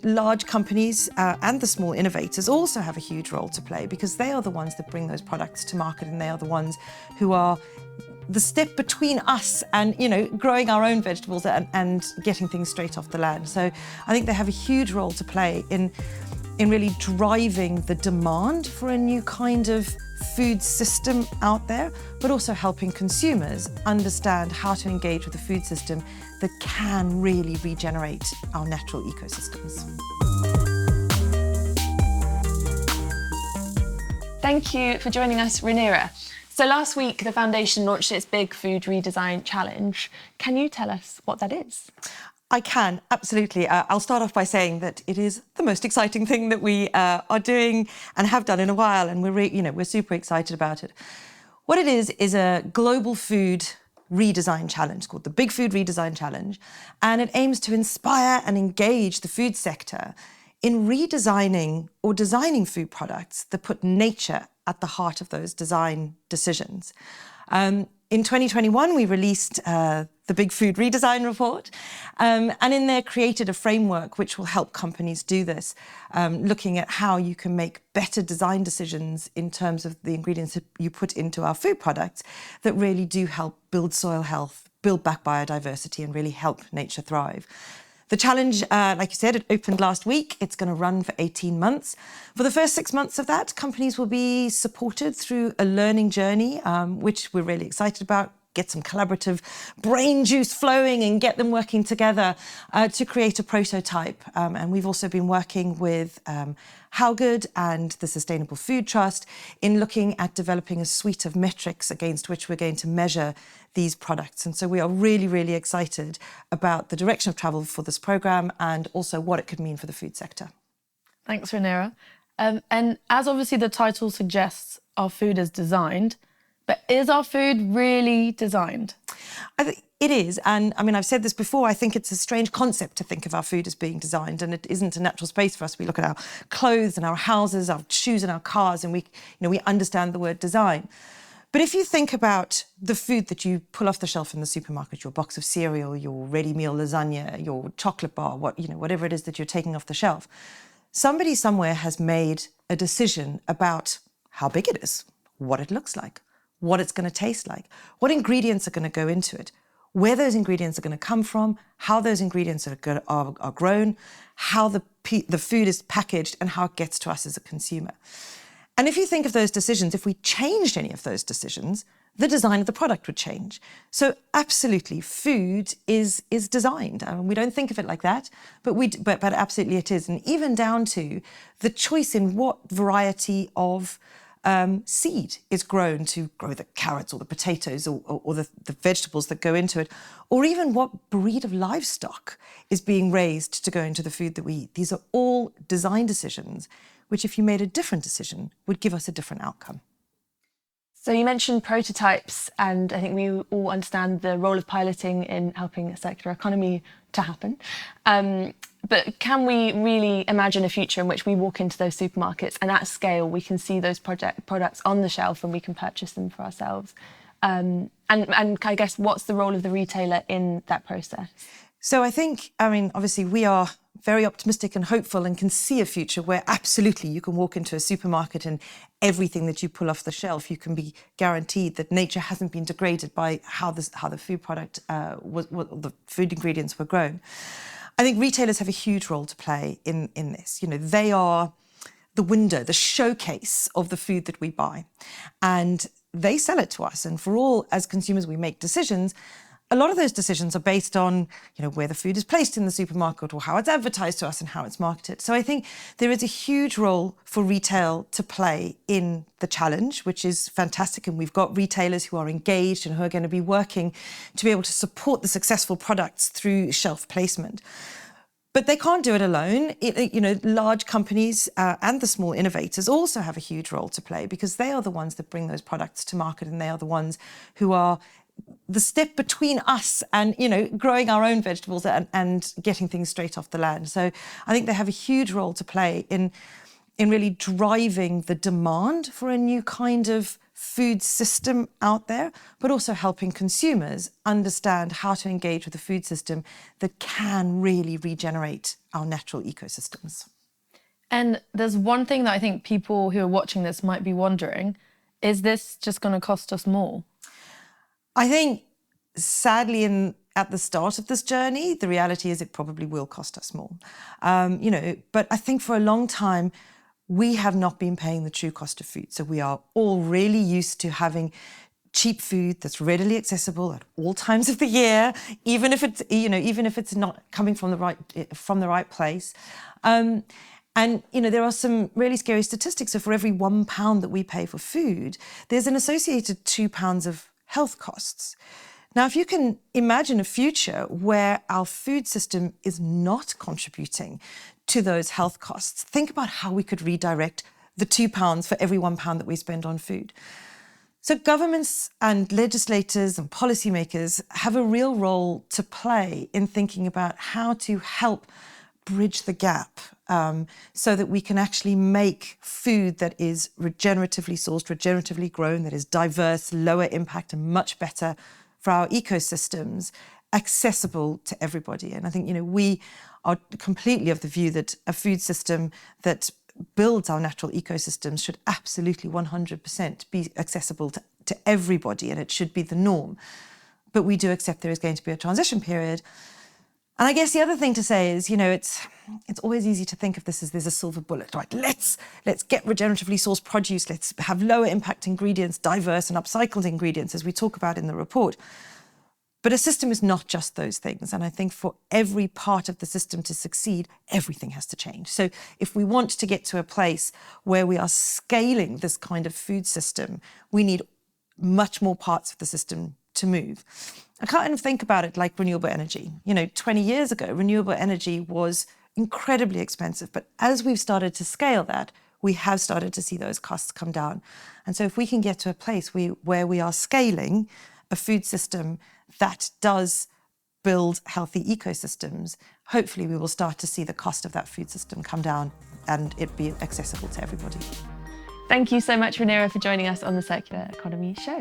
Large companies and the small innovators also have a huge role to play because they are the ones that bring those products to market, and they are the ones who are the step between us and, growing our own vegetables and getting things straight off the land. So I think they have a huge role to play in really driving the demand for a new kind of food system out there, but also helping consumers understand how to engage with a food system that can really regenerate our natural ecosystems. Thank you for joining us, Reniera. So last week, the foundation launched its Big Food Redesign challenge. Can you tell us what that is? I can, absolutely. I'll start off by saying that it is the most exciting thing that we are doing and have done in a while, and we're super excited about it. What it is a global food redesign challenge called the Big Food Redesign Challenge, and it aims to inspire and engage the food sector in redesigning or designing food products that put nature at the heart of those design decisions. In 2021, we released the Big Food Redesign report, and in there created a framework which will help companies do this, looking at how you can make better design decisions in terms of the ingredients that you put into our food products that really do help build soil health, build back biodiversity, and really help nature thrive. The challenge, like you said, it opened last week. It's going to run for 18 months. For the first 6 months of that, companies will be supported through a learning journey, which we're really excited about. Get some collaborative brain juice flowing and get them working together to create a prototype. And we've also been working with How Good and the Sustainable Food Trust in looking at developing a suite of metrics against which we're going to measure these products. And so we are really, really excited about the direction of travel for this programme and also what it could mean for the food sector. Thanks, Reniera. And as obviously the title suggests, our food is designed, but is our food really designed? I think it is. And I mean, I've said this before, I think it's a strange concept to think of our food as being designed, and it isn't a natural space for us. We look at our clothes and our houses, our shoes and our cars, and we understand the word design. But if you think about the food that you pull off the shelf in the supermarket, your box of cereal, your ready meal lasagna, your chocolate bar, whatever it is that you're taking off the shelf, somebody somewhere has made a decision about how big it is, what it looks like, what it's going to taste like, what ingredients are going to go into it, where those ingredients are going to come from, how those ingredients are grown, how the food is packaged, and how it gets to us as a consumer. And if you think of those decisions, if we changed any of those decisions, the design of the product would change. So absolutely, food is designed. I mean, we don't think of it like that, but absolutely it is. And even down to the choice in what variety of seed is grown to grow the carrots or the potatoes or the vegetables that go into it, or even what breed of livestock is being raised to go into the food that we eat. These are all design decisions, which if you made a different decision, would give us a different outcome. So you mentioned prototypes, and I think we all understand the role of piloting in helping a circular economy to happen. But can we really imagine a future in which we walk into those supermarkets and at scale we can see those products on the shelf and we can purchase them for ourselves? And I guess what's the role of the retailer in that process? So I think, obviously we are very optimistic and hopeful and can see a future where absolutely you can walk into a supermarket and everything that you pull off the shelf, you can be guaranteed that nature hasn't been degraded by how the food product the food ingredients were grown. I think retailers have a huge role to play in this. They are the window, the showcase of the food that we buy, and they sell it to us. And for all, as consumers, we make decisions. A lot of those decisions are based on, where the food is placed in the supermarket or how it's advertised to us and how it's marketed. So I think there is a huge role for retail to play in the challenge, which is fantastic. And we've got retailers who are engaged and who are going to be working to be able to support the successful products through shelf placement. But they can't do it alone. Large companies and the small innovators also have a huge role to play because they are the ones that bring those products to market, and they are the ones who are the step between us and, growing our own vegetables and getting things straight off the land. So I think they have a huge role to play in really driving the demand for a new kind of food system out there, but also helping consumers understand how to engage with a food system that can really regenerate our natural ecosystems. And there's one thing that I think people who are watching this might be wondering, is this just going to cost us more? I think, sadly, at the start of this journey, the reality is it probably will cost us more. But I think for a long time, we have not been paying the true cost of food. So we are all really used to having cheap food that's readily accessible at all times of the year, even if it's not coming from the right place. And there are some really scary statistics. So for every £1 that we pay for food, there's an associated £2 of health costs. Now, if you can imagine a future where our food system is not contributing to those health costs, think about how we could redirect the £2 for every £1 that we spend on food. So governments and legislators and policymakers have a real role to play in thinking about how to help bridge the gap so that we can actually make food that is regeneratively sourced, regeneratively grown, that is diverse, lower impact and much better for our ecosystems, accessible to everybody. And I think, we are completely of the view that a food system that builds our natural ecosystems should absolutely 100% be accessible to everybody, and it should be the norm. But we do accept there is going to be a transition period. And I guess the other thing to say is, it's always easy to think of this as there's a silver bullet, right? Let's get regeneratively sourced produce, let's have lower impact ingredients, diverse and upcycled ingredients, as we talk about in the report. But a system is not just those things. And I think for every part of the system to succeed, everything has to change. So if we want to get to a place where we are scaling this kind of food system, we need much more parts of the system to move. I kind of think about it like renewable energy. 20 years ago, renewable energy was incredibly expensive. But as we've started to scale that, we have started to see those costs come down. And so if we can get to a place where we are scaling a food system that does build healthy ecosystems, hopefully we will start to see the cost of that food system come down and it be accessible to everybody. Thank you so much, Reniera, for joining us on the Circular Economy Show.